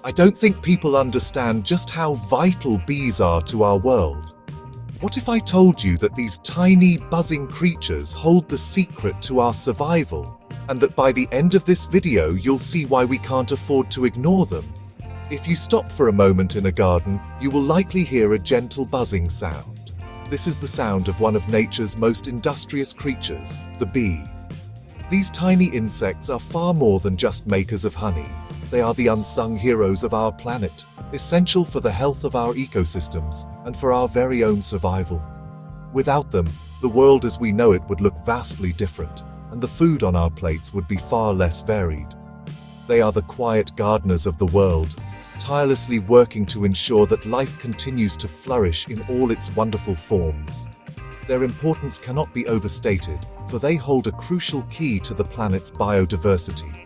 I don't think people understand just how vital bees are to our world. What if I told you that these tiny, buzzing creatures hold the secret to our survival, and that by the end of this video you'll see why we can't afford to ignore them? If you stop for a moment in a garden, you will likely hear a gentle buzzing sound. This is the sound of one of nature's most industrious creatures, the bee. These tiny insects are far more than just makers of honey. They are the unsung heroes of our planet, essential for the health of our ecosystems and for our very own survival. Without them, the world as we know it would look vastly different, and the food on our plates would be far less varied. They are the quiet gardeners of the world, tirelessly working to ensure that life continues to flourish in all its wonderful forms. Their importance cannot be overstated, for they hold a crucial key to the planet's biodiversity.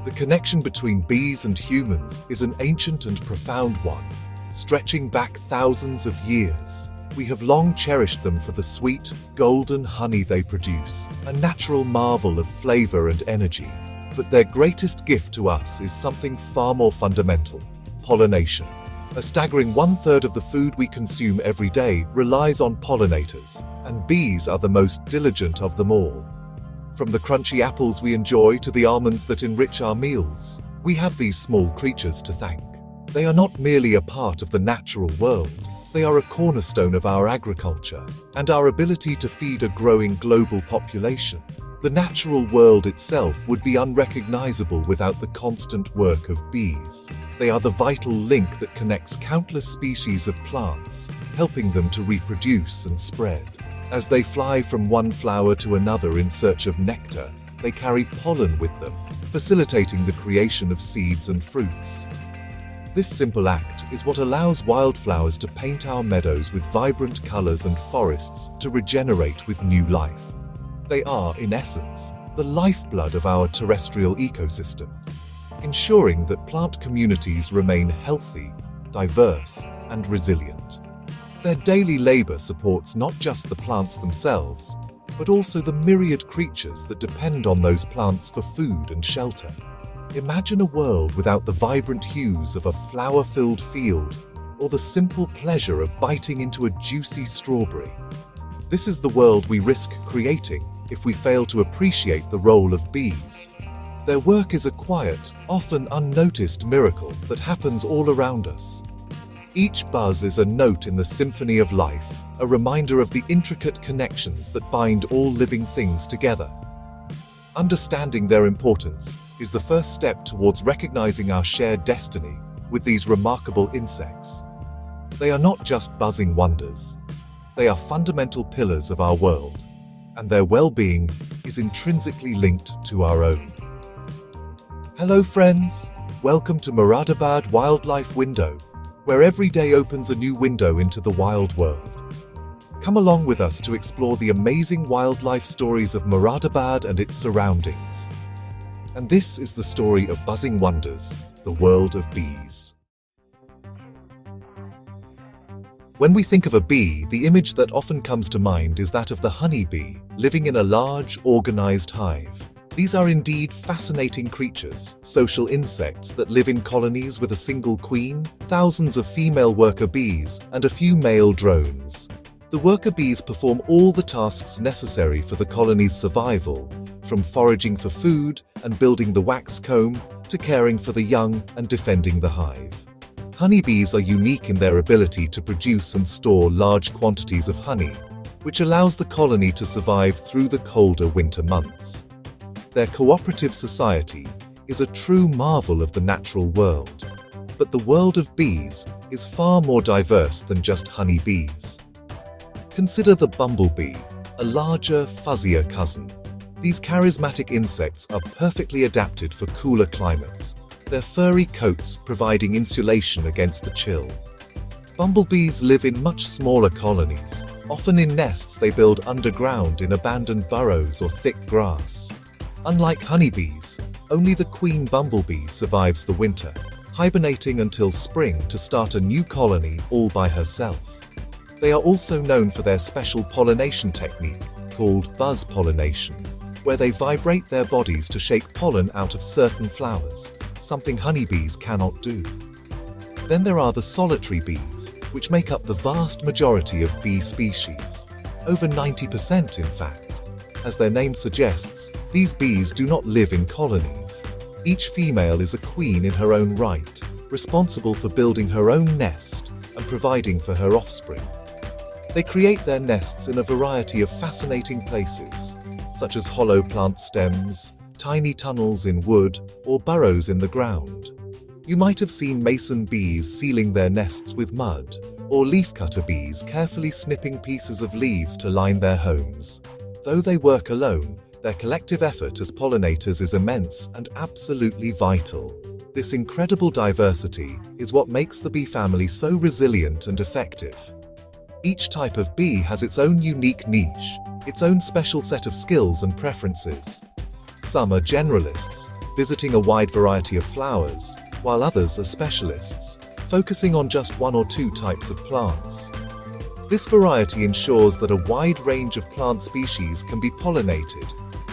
The connection between bees and humans is an ancient and profound one, stretching back thousands of years. We have long cherished them for the sweet, golden honey they produce, a natural marvel of flavor and energy. But their greatest gift to us is something far more fundamental: pollination. A staggering 1/3 of the food we consume every day relies on pollinators, and bees are the most diligent of them all. From the crunchy apples we enjoy to the almonds that enrich our meals, we have these small creatures to thank. They are not merely a part of the natural world, they are a cornerstone of our agriculture and our ability to feed a growing global population. The natural world itself would be unrecognizable without the constant work of bees. They are the vital link that connects countless species of plants, helping them to reproduce and spread. As they fly from one flower to another in search of nectar, they carry pollen with them, facilitating the creation of seeds and fruits. This simple act is what allows wildflowers to paint our meadows with vibrant colors and forests to regenerate with new life. They are, in essence, the lifeblood of our terrestrial ecosystems, ensuring that plant communities remain healthy, diverse, and resilient. Their daily labor supports not just the plants themselves, but also the myriad creatures that depend on those plants for food and shelter. Imagine a world without the vibrant hues of a flower-filled field or the simple pleasure of biting into a juicy strawberry. This is the world we risk creating if we fail to appreciate the role of bees. Their work is a quiet, often unnoticed miracle that happens all around us. Each buzz is a note in the symphony of life, a reminder of the intricate connections that bind all living things together. Understanding their importance is the first step towards recognizing our shared destiny with these remarkable insects. They are not just buzzing wonders. They are fundamental pillars of our world, and their well-being is intrinsically linked to our own. Hello friends, welcome to Moradabad Wildlife Window, where every day opens a new window into the wild world. Come along with us to explore the amazing wildlife stories of Moradabad and its surroundings. And this is the story of Buzzing Wonders, the world of bees. When we think of a bee, the image that often comes to mind is that of the honeybee, living in a large, organized hive. These are indeed fascinating creatures, social insects that live in colonies with a single queen, thousands of female worker bees, and a few male drones. The worker bees perform all the tasks necessary for the colony's survival, from foraging for food and building the wax comb to caring for the young and defending the hive. Honeybees are unique in their ability to produce and store large quantities of honey, which allows the colony to survive through the colder winter months. Their cooperative society is a true marvel of the natural world. But the world of bees is far more diverse than just honeybees. Consider the bumblebee, a larger, fuzzier cousin. These charismatic insects are perfectly adapted for cooler climates, their furry coats providing insulation against the chill. Bumblebees live in much smaller colonies, often in nests they build underground in abandoned burrows or thick grass. Unlike honeybees, only the queen bumblebee survives the winter, hibernating until spring to start a new colony all by herself. They are also known for their special pollination technique, called buzz pollination, where they vibrate their bodies to shake pollen out of certain flowers, something honeybees cannot do. Then there are the solitary bees, which make up the vast majority of bee species. Over 90% in fact. As their name suggests, these bees do not live in colonies. Each female is a queen in her own right, responsible for building her own nest and providing for her offspring. They create their nests in a variety of fascinating places, such as hollow plant stems, tiny tunnels in wood, or burrows in the ground. You might have seen mason bees sealing their nests with mud, or leafcutter bees carefully snipping pieces of leaves to line their homes. Though they work alone, their collective effort as pollinators is immense and absolutely vital. This incredible diversity is what makes the bee family so resilient and effective. Each type of bee has its own unique niche, its own special set of skills and preferences. Some are generalists, visiting a wide variety of flowers, while others are specialists, focusing on just one or two types of plants. This variety ensures that a wide range of plant species can be pollinated,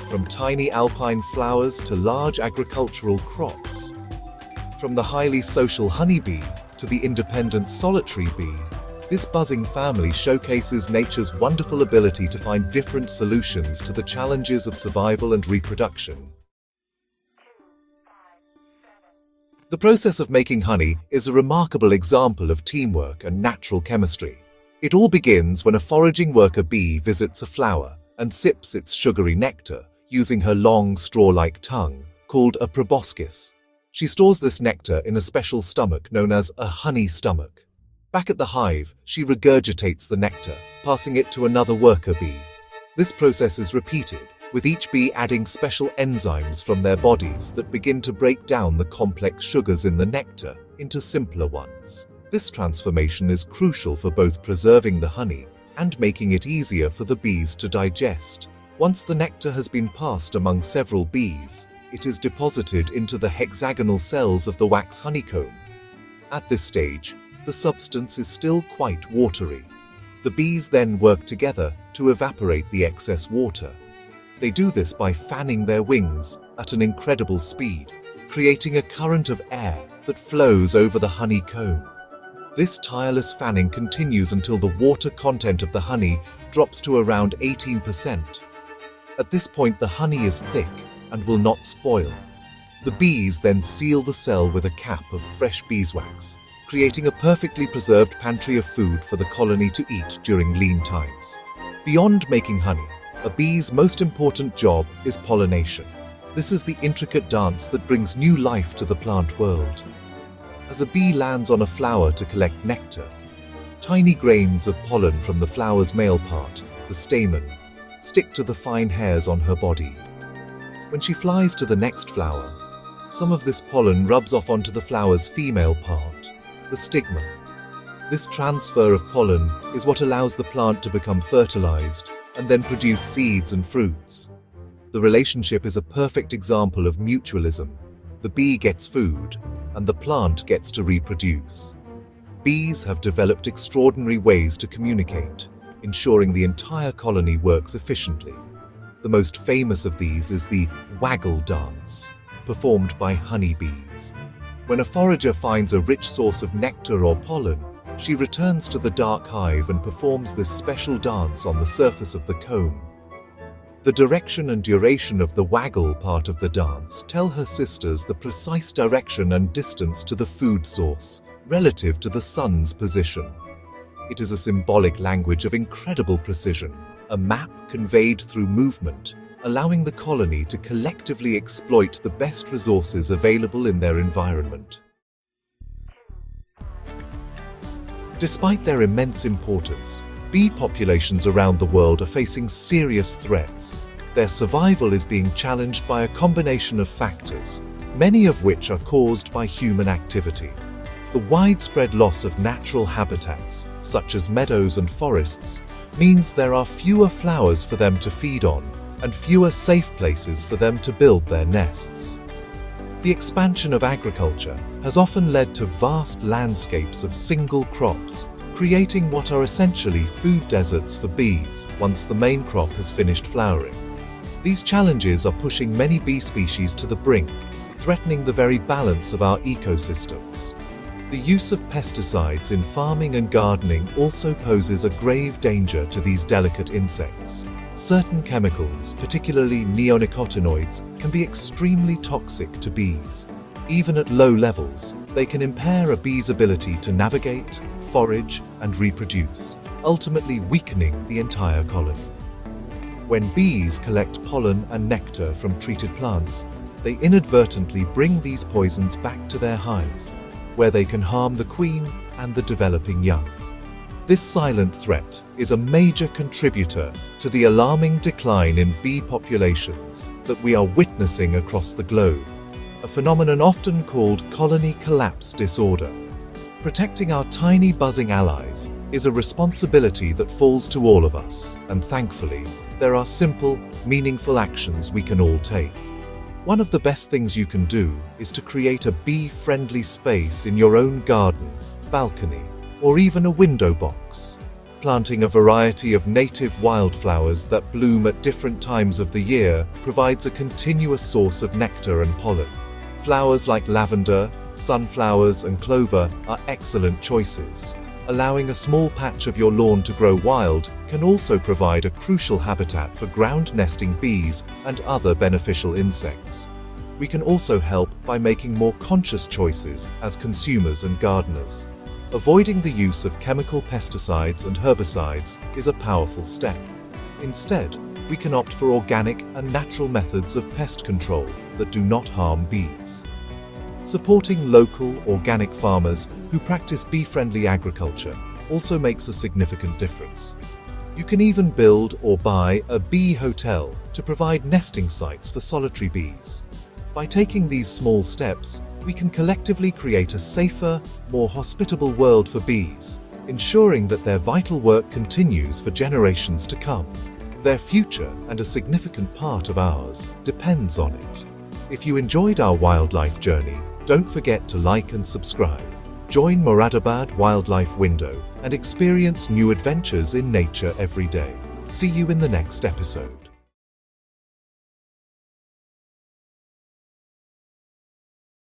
from tiny alpine flowers to large agricultural crops. From the highly social honeybee to the independent solitary bee, this buzzing family showcases nature's wonderful ability to find different solutions to the challenges of survival and reproduction. The process of making honey is a remarkable example of teamwork and natural chemistry. It all begins when a foraging worker bee visits a flower and sips its sugary nectar using her long straw-like tongue, called a proboscis. She stores this nectar in a special stomach known as a honey stomach. Back at the hive, she regurgitates the nectar, passing it to another worker bee. This process is repeated, with each bee adding special enzymes from their bodies that begin to break down the complex sugars in the nectar into simpler ones. This transformation is crucial for both preserving the honey and making it easier for the bees to digest. Once the nectar has been passed among several bees, it is deposited into the hexagonal cells of the wax honeycomb. At this stage, the substance is still quite watery. The bees then work together to evaporate the excess water. They do this by fanning their wings at an incredible speed, creating a current of air that flows over the honeycomb. This tireless fanning continues until the water content of the honey drops to around 18%. At this point, the honey is thick and will not spoil. The bees then seal the cell with a cap of fresh beeswax, creating a perfectly preserved pantry of food for the colony to eat during lean times. Beyond making honey, a bee's most important job is pollination. This is the intricate dance that brings new life to the plant world. As a bee lands on a flower to collect nectar, tiny grains of pollen from the flower's male part, the stamen, stick to the fine hairs on her body. When she flies to the next flower, some of this pollen rubs off onto the flower's female part, the stigma. This transfer of pollen is what allows the plant to become fertilized and then produce seeds and fruits. The relationship is a perfect example of mutualism. The bee gets food, and the plant gets to reproduce. Bees have developed extraordinary ways to communicate, ensuring the entire colony works efficiently. The most famous of these is the waggle dance, performed by honeybees. When a forager finds a rich source of nectar or pollen, she returns to the dark hive and performs this special dance on the surface of the comb. The direction and duration of the waggle part of the dance tell her sisters the precise direction and distance to the food source, relative to the sun's position. It is a symbolic language of incredible precision, a map conveyed through movement, allowing the colony to collectively exploit the best resources available in their environment. Despite their immense importance, bee populations around the world are facing serious threats. Their survival is being challenged by a combination of factors, many of which are caused by human activity. The widespread loss of natural habitats, such as meadows and forests, means there are fewer flowers for them to feed on and fewer safe places for them to build their nests. The expansion of agriculture has often led to vast landscapes of single crops, creating what are essentially food deserts for bees once the main crop has finished flowering. These challenges are pushing many bee species to the brink, threatening the very balance of our ecosystems. The use of pesticides in farming and gardening also poses a grave danger to these delicate insects. Certain chemicals, particularly neonicotinoids, can be extremely toxic to bees. Even at low levels, they can impair a bee's ability to navigate, forage, and reproduce, ultimately weakening the entire colony. When bees collect pollen and nectar from treated plants, they inadvertently bring these poisons back to their hives, where they can harm the queen and the developing young. This silent threat is a major contributor to the alarming decline in bee populations that we are witnessing across the globe, a phenomenon often called colony collapse disorder. Protecting our tiny buzzing allies is a responsibility that falls to all of us, and thankfully, there are simple, meaningful actions we can all take. One of the best things you can do is to create a bee-friendly space in your own garden, balcony, or even a window box. Planting a variety of native wildflowers that bloom at different times of the year provides a continuous source of nectar and pollen. Flowers like lavender, sunflowers, and clover are excellent choices. Allowing a small patch of your lawn to grow wild can also provide a crucial habitat for ground-nesting bees and other beneficial insects. We can also help by making more conscious choices as consumers and gardeners. Avoiding the use of chemical pesticides and herbicides is a powerful step. Instead, we can opt for organic and natural methods of pest control that do not harm bees. Supporting local, organic farmers who practice bee-friendly agriculture also makes a significant difference. You can even build or buy a bee hotel to provide nesting sites for solitary bees. By taking these small steps, we can collectively create a safer, more hospitable world for bees, ensuring that their vital work continues for generations to come. Their future, and a significant part of ours, depends on it. If you enjoyed our wildlife journey, don't forget to like and subscribe. Join Moradabad Wildlife Window and experience new adventures in nature every day. See you in the next episode.